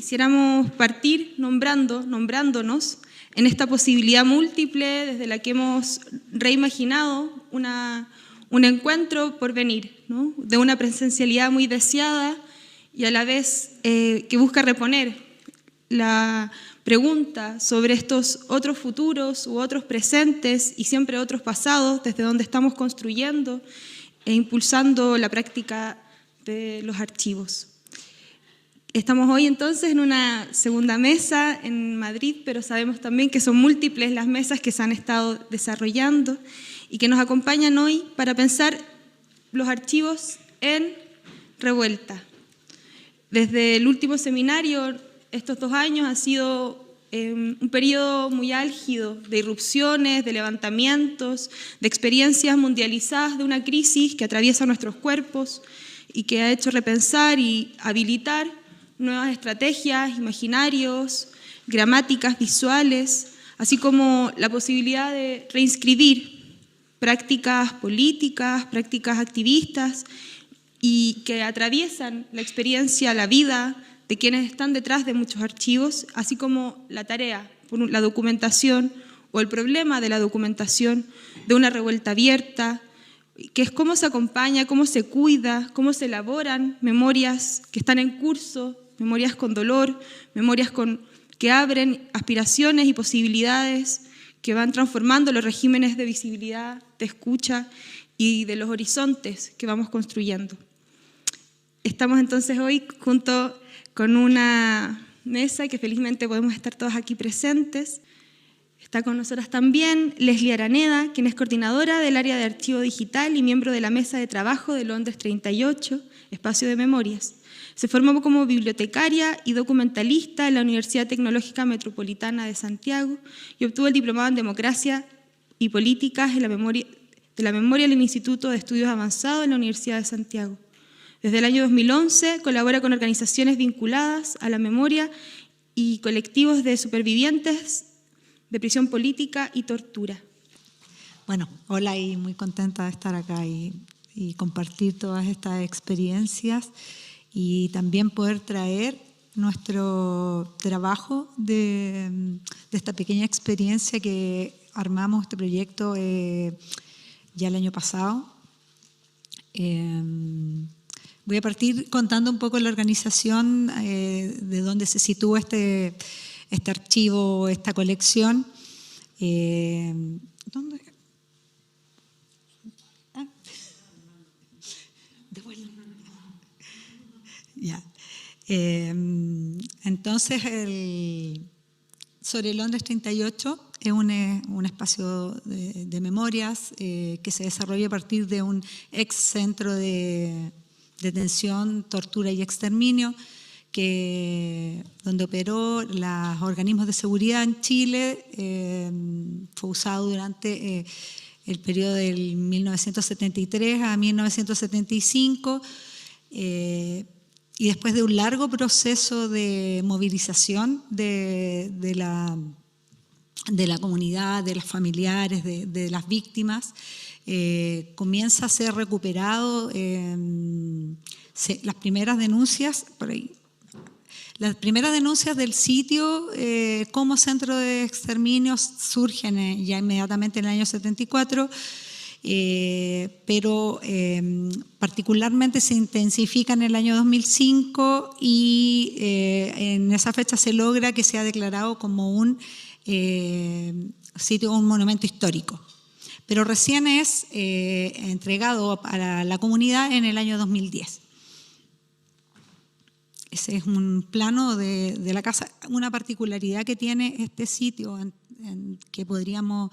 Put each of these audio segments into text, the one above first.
quisiéramos partir nombrándonos en esta posibilidad múltiple desde la que hemos reimaginado un encuentro por venir, ¿no? De una presencialidad muy deseada y a la vez que busca reponer la pregunta sobre estos otros futuros u otros presentes y siempre otros pasados desde donde estamos construyendo e impulsando la práctica de los archivos. Estamos hoy entonces en una segunda mesa en Madrid, pero sabemos también que son múltiples las mesas que se han estado desarrollando y que nos acompañan hoy para pensar los archivos en revuelta. Desde el último seminario, estos 2 años ha sido un periodo muy álgido de irrupciones, de levantamientos, de experiencias mundializadas de una crisis que atraviesa nuestros cuerpos y que ha hecho repensar y habilitar nuevas estrategias, imaginarios, gramáticas visuales, así como la posibilidad de reinscribir prácticas políticas, prácticas activistas y que atraviesan la experiencia, la vida de quienes están detrás de muchos archivos, así como la tarea, la documentación o el problema de la documentación de una revuelta abierta, que es cómo se acompaña, cómo se cuida, cómo se elaboran memorias que están en curso, memorias con dolor, memorias que abren aspiraciones y posibilidades que van transformando los regímenes de visibilidad, de escucha y de los horizontes que vamos construyendo. Estamos entonces hoy junto con una mesa que felizmente podemos estar todos aquí presentes. Está con nosotras también Leslie Araneda, quien es coordinadora del área de archivo digital y miembro de la mesa de trabajo de Londres 38, Espacio de Memorias. Se formó como bibliotecaria y documentalista en la Universidad Tecnológica Metropolitana de Santiago y obtuvo el diplomado en Democracia y Políticas de la Memoria en el Instituto de Estudios Avanzados en la Universidad de Santiago. Desde el año 2011 colabora con organizaciones vinculadas a la memoria y colectivos de supervivientes de prisión política y tortura. Bueno, hola y muy contenta de estar acá y compartir todas estas experiencias y también poder traer nuestro trabajo de esta pequeña experiencia que armamos este proyecto ya el año pasado. Voy a partir contando un poco la organización, de dónde se sitúa este archivo, esta colección. ¿Dónde? Ya. Entonces, sobre Londres 38 es un espacio de memorias que se desarrolla a partir de un ex centro de detención, tortura y exterminio, donde operó los organismos de seguridad en Chile. Fue usado durante el periodo del 1973 a 1975, y después de un largo proceso de movilización de la comunidad, de los familiares, de las víctimas, comienza a ser recuperado. Las primeras denuncias, por ahí, las primeras denuncias del sitio como centro de exterminios surgen ya inmediatamente en el año 74, pero particularmente se intensifica en el año 2005 y en esa fecha se logra que sea declarado como un sitio, un monumento histórico. Pero recién es entregado para la comunidad en el año 2010. Ese es un plano de la casa. Una particularidad que tiene este sitio, que podríamos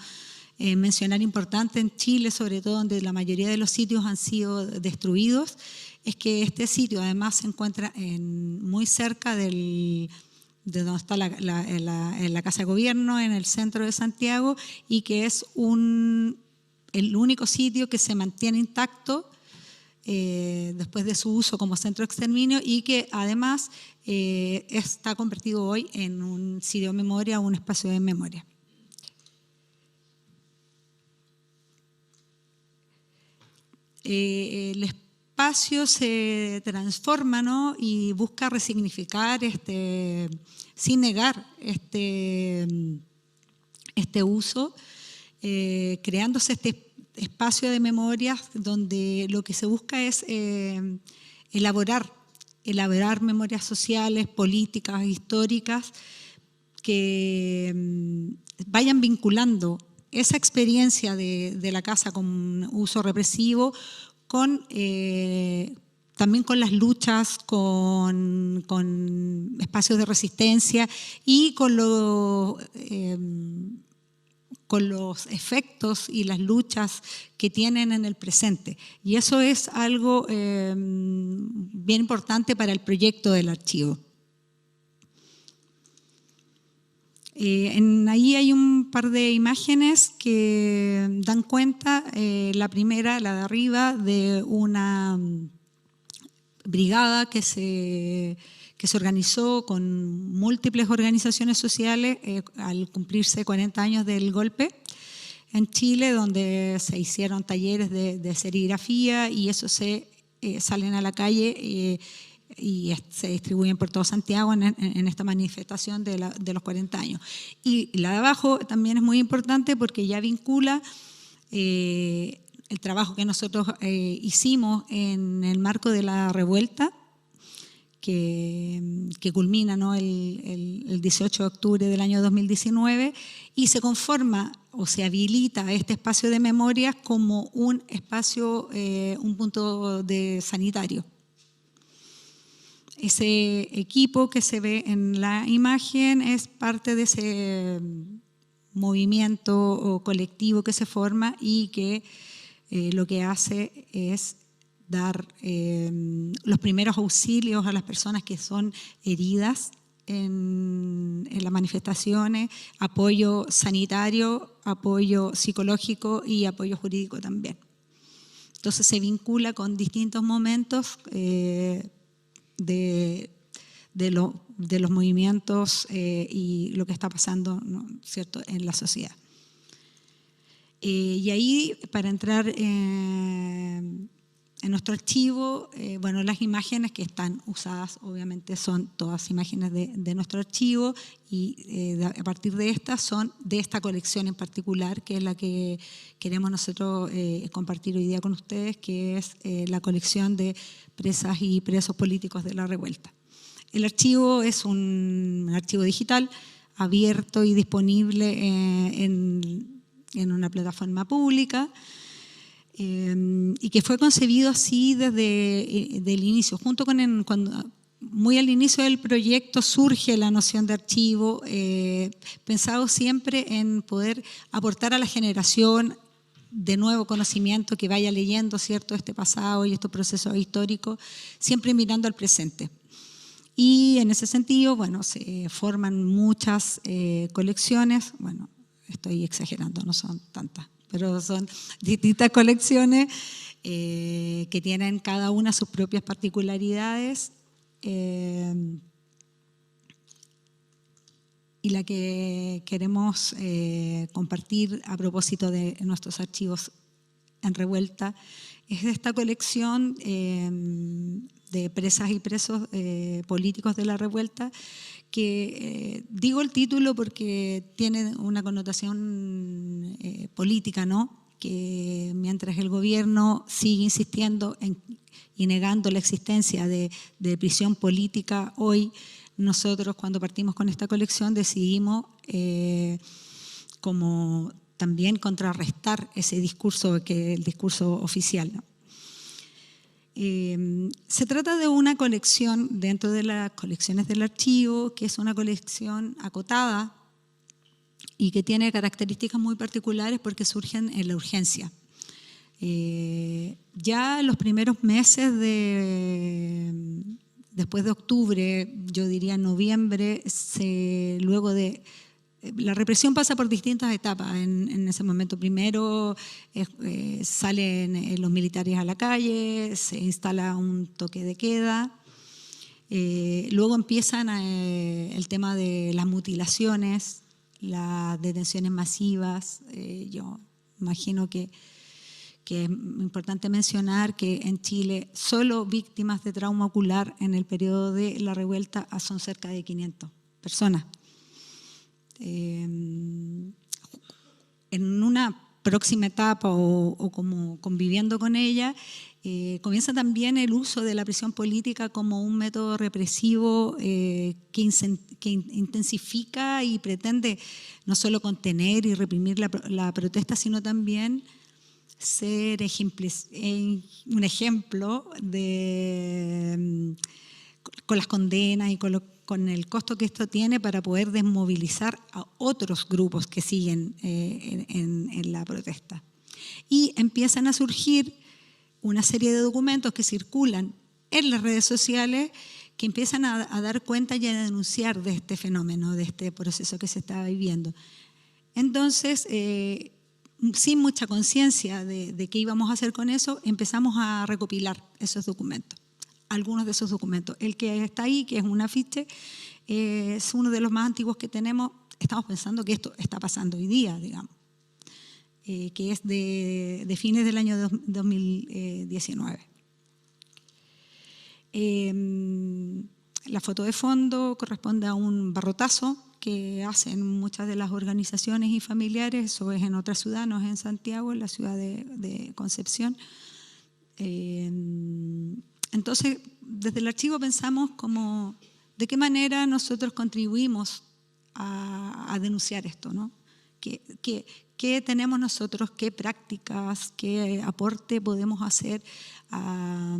mencionar importante en Chile, sobre todo donde la mayoría de los sitios han sido destruidos, es que este sitio además se encuentra muy cerca de donde está la Casa de Gobierno, en el centro de Santiago, y que es el único sitio que se mantiene intacto después de su uso como centro de exterminio, y que además está convertido hoy en un sitio de memoria, un espacio de memoria. Les espacio se transforma, ¿no? Y busca resignificar, sin negar este uso, creándose este espacio de memorias donde lo que se busca es elaborar memorias sociales, políticas, históricas, que vayan vinculando esa experiencia de la casa con uso represivo también con las luchas, con espacios de resistencia y con los efectos y las luchas que tienen en el presente. Y eso es algo bien importante para el proyecto del archivo. Ahí hay un par de imágenes que dan cuenta, la primera, la de arriba, de una brigada que se organizó con múltiples organizaciones sociales al cumplirse 40 años del golpe en Chile, donde se hicieron talleres de serigrafía y eso salen a la calle y se distribuyen por todo Santiago en esta manifestación de los 40 años. Y la de abajo también es muy importante porque ya vincula el trabajo que nosotros hicimos en el marco de la revuelta, que culmina, ¿no?, el 18 de octubre del año 2019, y se conforma o se habilita este espacio de memorias como un espacio, un punto sanitario. Ese equipo que se ve en la imagen es parte de ese movimiento o colectivo que se forma y que lo que hace es dar los primeros auxilios a las personas que son heridas en las manifestaciones, apoyo sanitario, apoyo psicológico y apoyo jurídico también. Entonces se vincula con distintos momentos de los movimientos y lo que está pasando, ¿no?, ¿cierto?, en la sociedad. Y ahí, para entrar en nuestro archivo, bueno, las imágenes que están usadas obviamente son todas imágenes de nuestro archivo y a partir de estas son de esta colección en particular, que es la que queremos nosotros compartir hoy día con ustedes, que es la colección de presas y presos políticos de la revuelta. El archivo es un archivo digital abierto y disponible en una plataforma pública, y que fue concebido así desde el inicio. Muy al inicio del proyecto surge la noción de archivo, pensado siempre en poder aportar a la generación de nuevo conocimiento que vaya leyendo, ¿cierto?, este pasado y estos procesos históricos, siempre mirando al presente. Y en ese sentido, bueno, se forman muchas colecciones, bueno, estoy exagerando, no son tantas, pero son distintas colecciones que tienen cada una sus propias particularidades, y la que queremos compartir a propósito de nuestros archivos en revuelta es esta colección de presas y presos políticos de la revuelta, que digo el título porque tiene una connotación política, ¿no?, que mientras el gobierno sigue insistiendo y negando la existencia de prisión política, hoy nosotros, cuando partimos con esta colección, decidimos como también contrarrestar ese discurso, que el discurso oficial, ¿no? Se trata de una colección dentro de las colecciones del archivo, que es una colección acotada y que tiene características muy particulares porque surgen en la urgencia. Ya en los primeros meses después de octubre, yo diría noviembre, luego de la represión pasa por distintas etapas. En ese momento primero salen los militares a la calle, se instala un toque de queda, luego empiezan el tema de las mutilaciones, las detenciones masivas. Yo imagino que que es importante mencionar que en Chile solo víctimas de trauma ocular en el periodo de la revuelta son cerca de 500 personas. En una próxima etapa o como conviviendo con ella, comienza también el uso de la prisión política como un método represivo que intensifica y pretende no solo contener y reprimir la protesta, sino también ser un ejemplo con las condenas y con el costo que esto tiene para poder desmovilizar a otros grupos que siguen en la protesta. Y empiezan a surgir una serie de documentos que circulan en las redes sociales que empiezan a dar cuenta y a denunciar de este fenómeno, de este proceso que se estaba viviendo. Entonces, sin mucha conciencia de qué íbamos a hacer con eso, empezamos a recopilar esos documentos, algunos de esos documentos. El que está ahí, que es un afiche, es uno de los más antiguos que tenemos. Estamos pensando que esto está pasando hoy día, digamos, que es de fines del año 2019. La foto de fondo corresponde a un barrotazo que hacen muchas de las organizaciones y familiares. Eso es en otra ciudad, no es en Santiago, en la ciudad de Concepción. Entonces, desde el archivo pensamos como de qué manera nosotros contribuimos a denunciar esto, ¿no? ¿Qué tenemos nosotros, qué prácticas, qué aporte podemos hacer a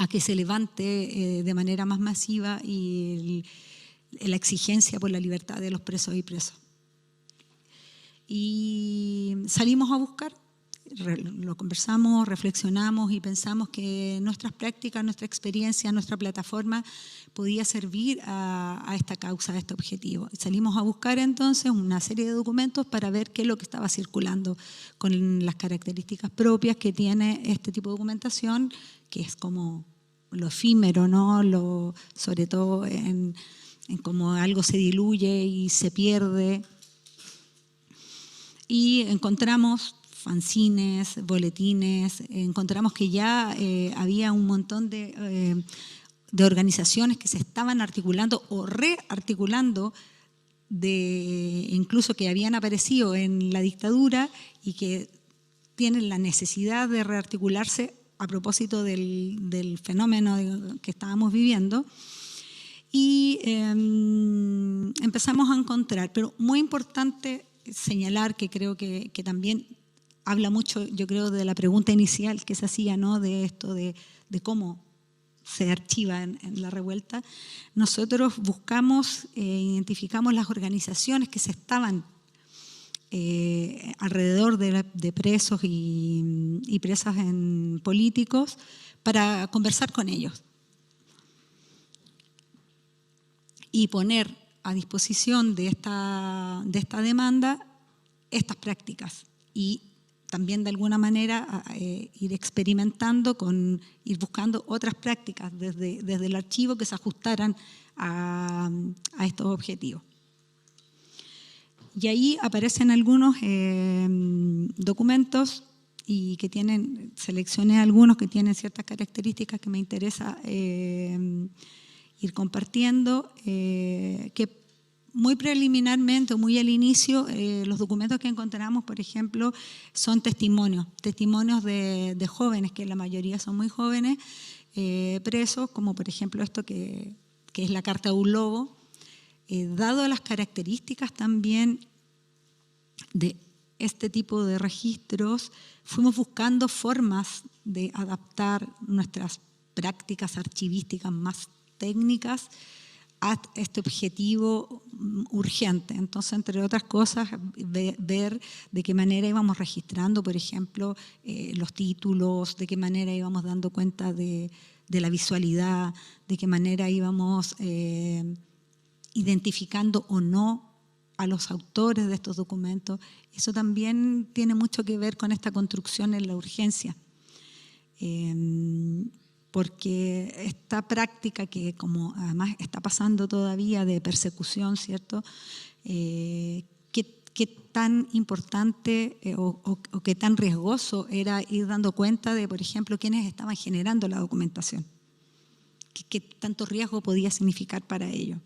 que se levante de manera más masiva y la exigencia por la libertad de los presos y presas? Y salimos a buscar, lo conversamos, reflexionamos y pensamos que nuestras prácticas, nuestra experiencia, nuestra plataforma podía servir a esta causa, a este objetivo. Salimos a buscar entonces una serie de documentos para ver qué es lo que estaba circulando con las características propias que tiene este tipo de documentación, que es como lo efímero, ¿no? Sobre todo en cómo algo se diluye y se pierde. Y encontramos fanzines, boletines, encontramos que ya había un montón de organizaciones que se estaban articulando o rearticulando, incluso que habían aparecido en la dictadura y que tienen la necesidad de rearticularse a propósito del fenómeno que estábamos viviendo. Y empezamos a encontrar, pero muy importante señalar que creo que también habla mucho, yo creo, de la pregunta inicial que se hacía, ¿no? De esto de cómo se archiva en la revuelta. Nosotros buscamos, identificamos las organizaciones que se estaban alrededor de presos y presas políticos para conversar con ellos y poner a disposición de esta demanda estas prácticas y también de alguna manera ir experimentando, ir buscando otras prácticas desde el archivo que se ajustaran a estos objetivos. Y ahí aparecen algunos documentos y que seleccioné algunos que tienen ciertas características que me interesa ir compartiendo, que muy preliminarmente o muy al inicio, los documentos que encontramos, por ejemplo, son testimonios de jóvenes, que la mayoría son muy jóvenes, presos, como por ejemplo esto que es la Carta de un Lobo. Dado las características también de este tipo de registros, fuimos buscando formas de adaptar nuestras prácticas archivísticas más técnicas a este objetivo urgente. Entonces, entre otras cosas, ver de qué manera íbamos registrando, por ejemplo, los títulos, de qué manera íbamos dando cuenta de la visualidad, de qué manera íbamos identificando o no a los autores de estos documentos. Eso también tiene mucho que ver con esta construcción en la urgencia. Porque esta práctica que como además está pasando todavía de persecución, ¿cierto? Que qué tan importante o qué tan riesgoso era ir dando cuenta de, por ejemplo, quiénes estaban generando la documentación. Qué tanto riesgo podía significar para ellos.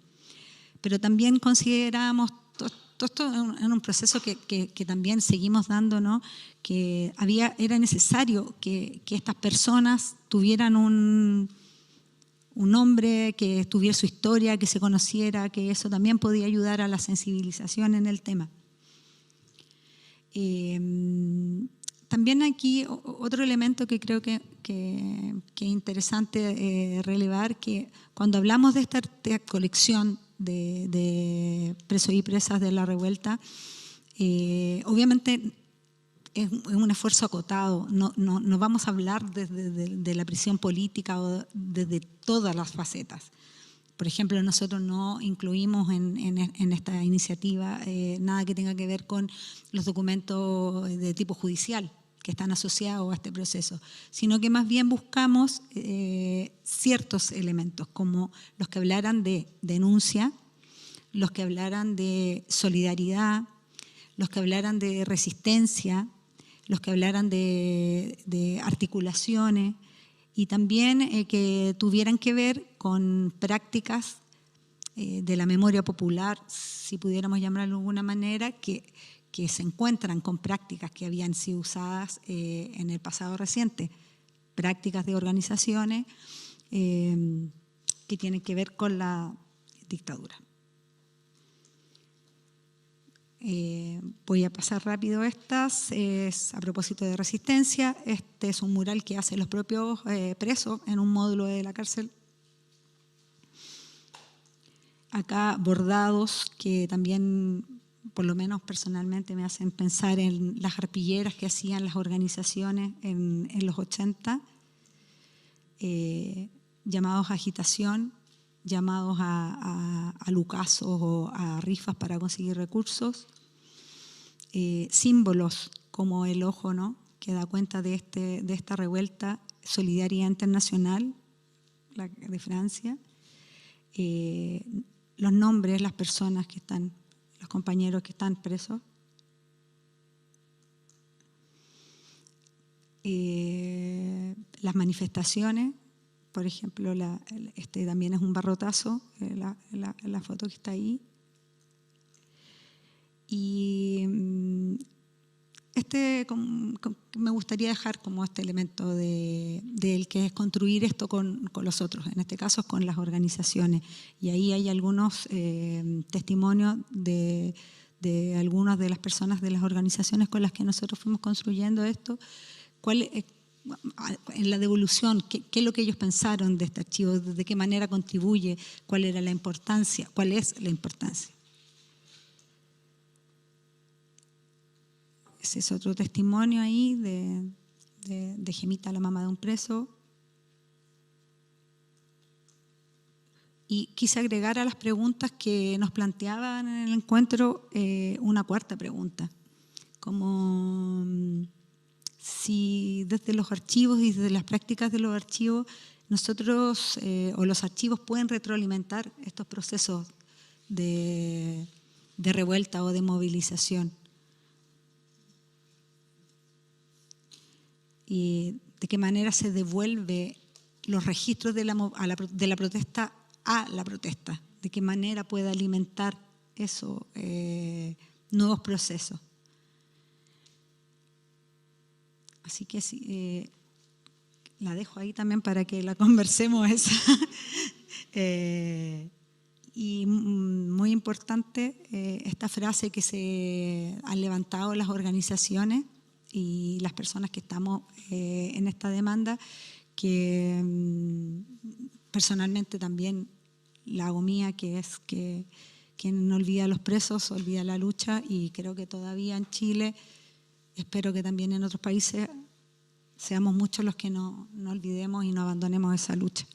Pero también consideramos, todo esto en un proceso que también seguimos dando, ¿no? Que era necesario que estas personas tuvieran un nombre, que tuviera su historia, que se conociera, que eso también podía ayudar a la sensibilización en el tema. También aquí otro elemento que creo que es interesante relevar, que cuando hablamos de esta colección de presos y presas de la revuelta, obviamente es un esfuerzo acotado, no vamos a hablar de la prisión política o desde todas las facetas. Por ejemplo, nosotros no incluimos en esta iniciativa nada que tenga que ver con los documentos de tipo judicial que están asociados a este proceso, sino que más bien buscamos ciertos elementos, como los que hablaran de denuncia, los que hablaran de solidaridad, los que hablaran de resistencia, los que hablaran de articulaciones, y también que tuvieran que ver con prácticas de la memoria popular, si pudiéramos llamarlo de alguna manera, que se encuentran con prácticas que habían sido usadas en el pasado reciente, prácticas de organizaciones que tienen que ver con la dictadura. Voy a pasar rápido estas. A propósito de resistencia, este es un mural que hacen los propios presos en un módulo de la cárcel. Acá bordados que también, por lo menos personalmente, me hacen pensar en las arpilleras que hacían las organizaciones en los 80, llamados a agitación, llamados a lucazos o a rifas para conseguir recursos, símbolos como el ojo, ¿no?, que da cuenta de esta revuelta, Solidaridad Internacional, la de Francia, los nombres, las personas que están, los compañeros que están presos, las manifestaciones. Por ejemplo, este también es un barrotazo, la foto que está ahí. Y me gustaría dejar como este elemento del que es construir esto con los otros, en este caso con las organizaciones. Y ahí hay algunos testimonios de algunas de las personas de las organizaciones con las que nosotros fuimos construyendo esto. En la devolución, ¿qué es lo que ellos pensaron de este archivo? ¿De qué manera contribuye? ¿Cuál era la importancia? ¿Cuál es la importancia? Ese es otro testimonio ahí de Gemita, la mamá de un preso. Y quise agregar a las preguntas que nos planteaban en el encuentro una cuarta pregunta, como si desde los archivos y desde las prácticas de los archivos nosotros o los archivos pueden retroalimentar estos procesos de revuelta o de movilización. Y de qué manera se devuelve los registros de la protesta a la protesta, de qué manera puede alimentar eso nuevos procesos. Así que sí, la dejo ahí también para que la conversemos esa. Y muy importante esta frase que se han levantado las organizaciones y las personas que estamos en esta demanda, que personalmente también la hago mía, que es que quien no olvida a los presos olvida la lucha, y creo que todavía en Chile, espero que también en otros países, seamos muchos los que no olvidemos y no abandonemos esa lucha.